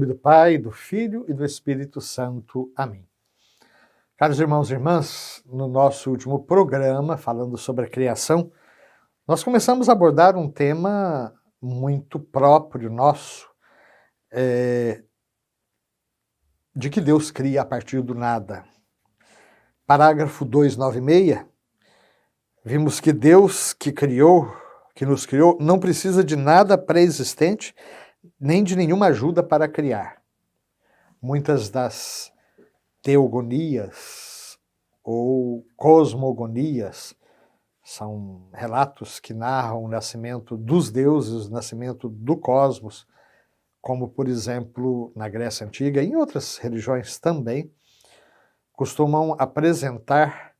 nome do Pai, do Filho e do Espírito Santo. Amém. Caros irmãos e irmãs, no nosso último programa, falando sobre a criação, nós começamos a abordar um tema muito próprio nosso, de que Deus cria a partir do nada. Parágrafo 296, vimos que Deus que nos criou, não precisa de nada pré-existente, nem de nenhuma ajuda para criar. Muitas das teogonias ou cosmogonias são relatos que narram o nascimento dos deuses, o nascimento do cosmos, como, por exemplo, na Grécia Antiga e em outras religiões também, costumam apresentar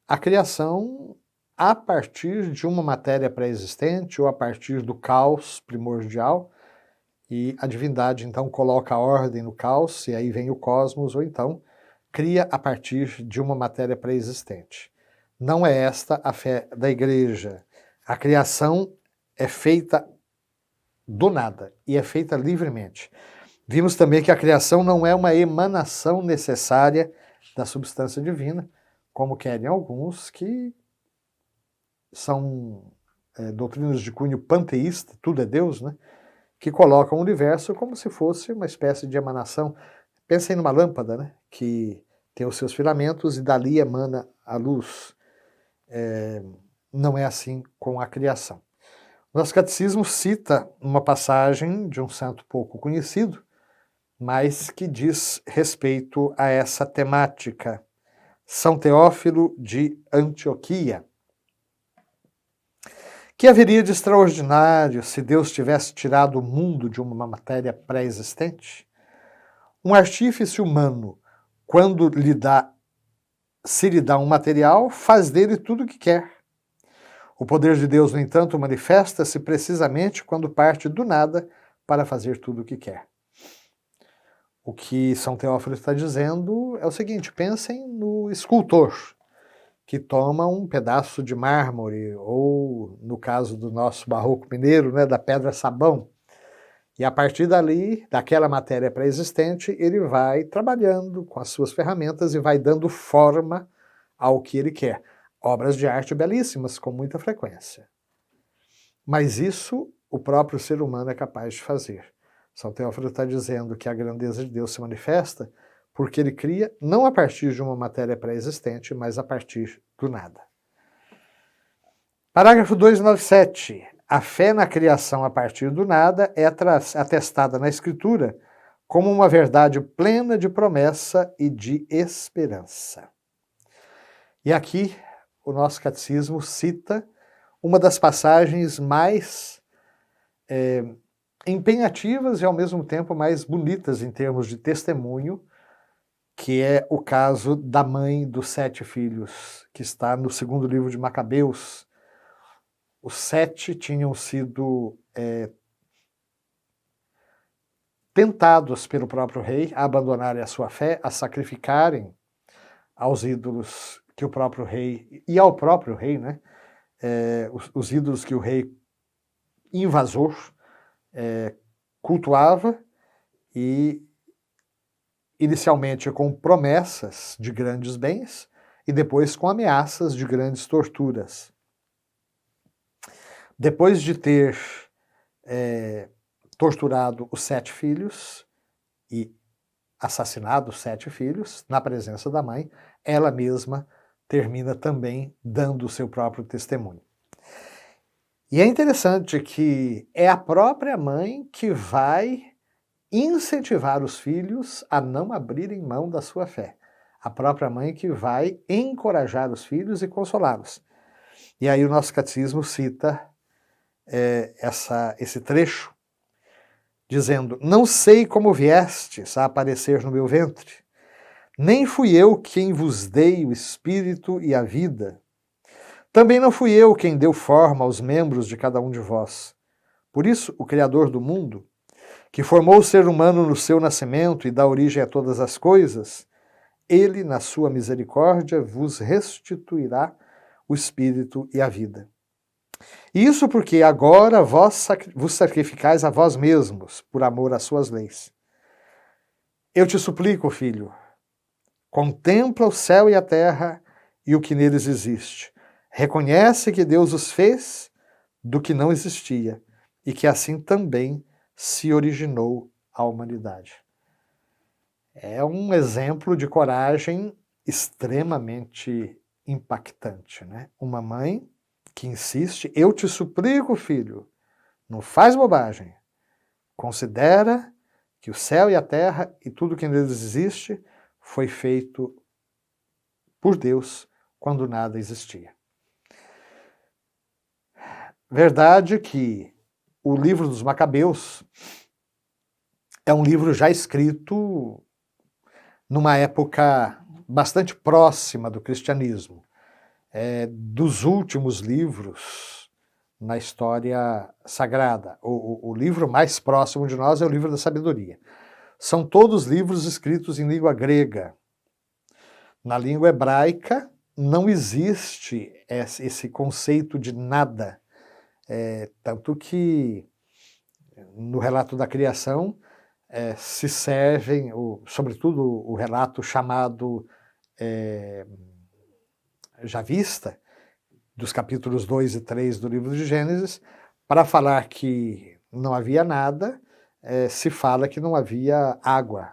a criação a partir de uma matéria pré-existente ou a partir do caos primordial, e a divindade então coloca a ordem no caos, e aí vem o cosmos, ou então cria a partir de uma matéria pré-existente. Não é esta a fé da Igreja. A criação é feita do nada e é feita livremente. Vimos também que a criação não é uma emanação necessária da substância divina, como querem alguns que são doutrinas de cunho panteísta, tudo é Deus, né? Que colocam o universo como se fosse uma espécie de emanação. Pensem numa lâmpada, né? Que tem os seus filamentos e dali emana a luz. Não é assim com a criação. Nosso catecismo cita uma passagem de um santo pouco conhecido, mas que diz respeito a essa temática. São Teófilo de Antioquia. Que haveria de extraordinário se Deus tivesse tirado o mundo de uma matéria pré-existente? Um artífice humano, quando se lhe dá um material, faz dele tudo o que quer. O poder de Deus, no entanto, manifesta-se precisamente quando parte do nada para fazer tudo o que quer. O que São Teófilo está dizendo é o seguinte: pensem no escultor, que toma um pedaço de mármore, ou, no caso do nosso barroco mineiro, né, da pedra-sabão, e a partir dali, daquela matéria pré-existente, ele vai trabalhando com as suas ferramentas e vai dando forma ao que ele quer. Obras de arte belíssimas, com muita frequência. Mas isso o próprio ser humano é capaz de fazer. São Teófilo está dizendo que a grandeza de Deus se manifesta porque ele cria não a partir de uma matéria pré-existente, mas a partir do nada. Parágrafo 297. A fé na criação a partir do nada é atestada na Escritura como uma verdade plena de promessa e de esperança. E aqui o nosso catecismo cita uma das passagens mais empenhativas e ao mesmo tempo mais bonitas em termos de testemunho, que é o caso da mãe dos 7 filhos, que está no segundo livro de Macabeus. Os 7 tinham sido tentados pelo próprio rei a abandonarem a sua fé, a sacrificarem aos ídolos que o próprio rei, e ao próprio rei, né? Os ídolos que o rei invasor cultuava, e inicialmente com promessas de grandes bens e depois com ameaças de grandes torturas. Depois de ter torturado os 7 filhos e assassinado os 7 filhos na presença da mãe, ela mesma termina também dando o seu próprio testemunho. E é interessante que é a própria mãe que vai incentivar os filhos a não abrirem mão da sua fé. A própria mãe que vai encorajar os filhos e consolá-los. E aí o nosso catecismo cita esse trecho, dizendo: não sei como viestes a aparecer no meu ventre, nem fui eu quem vos dei o espírito e a vida. Também não fui eu quem deu forma aos membros de cada um de vós. Por isso, o Criador do mundo, que formou o ser humano no seu nascimento e dá origem a todas as coisas, ele, na sua misericórdia, vos restituirá o espírito e a vida. Isso porque agora vós vos sacrificais a vós mesmos, por amor às suas leis. Eu te suplico, filho, contempla o céu e a terra e o que neles existe. Reconhece que Deus os fez do que não existia e que assim também se originou a humanidade. É um exemplo de coragem extremamente impactante, né? Uma mãe que insiste, eu te suplico, filho, não faz bobagem. Considera que o céu e a terra e tudo que neles existe foi feito por Deus quando nada existia. Verdade que o livro dos Macabeus é um livro já escrito numa época bastante próxima do cristianismo. É dos últimos livros na história sagrada. O livro mais próximo de nós é o livro da sabedoria. São todos livros escritos em língua grega. Na língua hebraica não existe esse conceito de nada. Tanto que no relato da criação se servem, sobretudo o relato chamado Javista, dos capítulos 2 e 3 do livro de Gênesis, para falar que não havia nada, se fala que não havia água.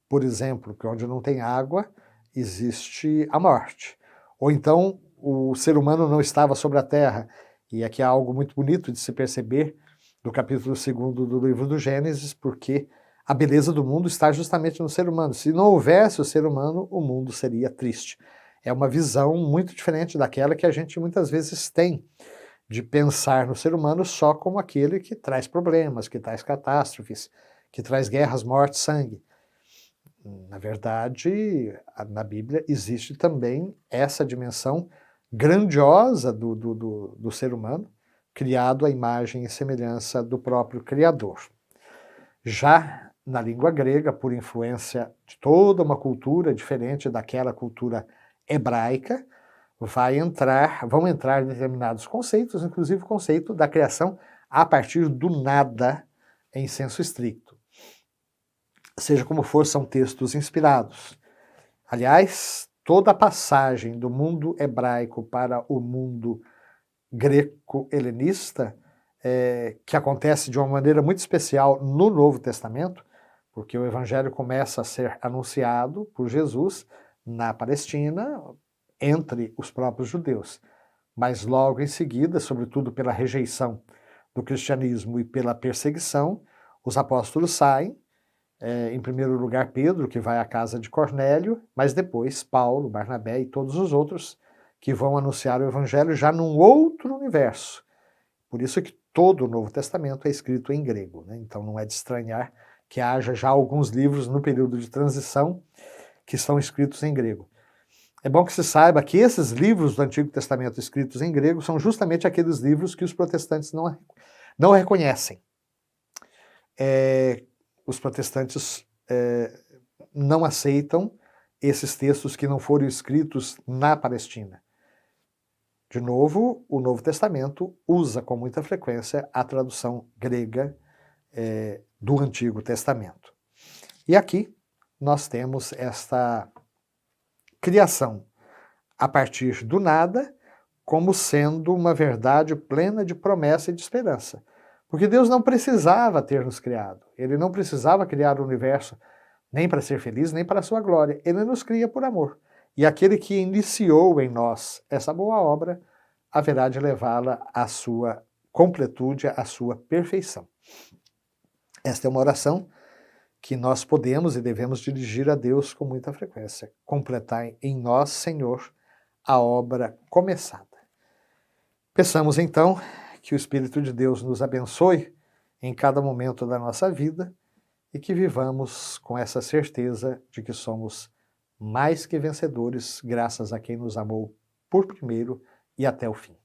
Por exemplo, que onde não tem água, existe a morte. Ou então, o ser humano não estava sobre a terra. E aqui há algo muito bonito de se perceber do capítulo 2 do livro do Gênesis, porque a beleza do mundo está justamente no ser humano. Se não houvesse o ser humano, o mundo seria triste. É uma visão muito diferente daquela que a gente muitas vezes tem, de pensar no ser humano só como aquele que traz problemas, que traz catástrofes, que traz guerras, morte, sangue. Na verdade, na Bíblia existe também essa dimensão grandiosa do ser humano, criado à imagem e semelhança do próprio Criador. Já na língua grega, por influência de toda uma cultura diferente daquela cultura hebraica, vão entrar determinados conceitos, inclusive o conceito da criação a partir do nada em senso estricto. Seja como for, são textos inspirados. Aliás, toda a passagem do mundo hebraico para o mundo greco-helenista, que acontece de uma maneira muito especial no Novo Testamento, porque o Evangelho começa a ser anunciado por Jesus na Palestina, entre os próprios judeus. Mas logo em seguida, sobretudo pela rejeição do cristianismo e pela perseguição, os apóstolos saem, em primeiro lugar Pedro, que vai à casa de Cornélio, mas depois Paulo, Barnabé e todos os outros que vão anunciar o Evangelho já num outro universo. Por isso que todo o Novo Testamento é escrito em grego, né? Então não é de estranhar que haja já alguns livros no período de transição que são escritos em grego. É bom que se saiba que esses livros do Antigo Testamento escritos em grego são justamente aqueles livros que os protestantes não reconhecem. Os protestantes não aceitam esses textos que não foram escritos na Palestina. De novo, o Novo Testamento usa com muita frequência a tradução grega do Antigo Testamento. E aqui nós temos esta criação a partir do nada como sendo uma verdade plena de promessa e de esperança. Porque Deus não precisava ter nos criado. Ele não precisava criar o universo nem para ser feliz, nem para a sua glória. Ele nos cria por amor. E aquele que iniciou em nós essa boa obra haverá de levá-la à sua completude, à sua perfeição. Esta é uma oração que nós podemos e devemos dirigir a Deus com muita frequência. Completar em nós, Senhor, a obra começada. Peçamos então que o Espírito de Deus nos abençoe em cada momento da nossa vida e que vivamos com essa certeza de que somos mais que vencedores, graças a quem nos amou por primeiro e até o fim.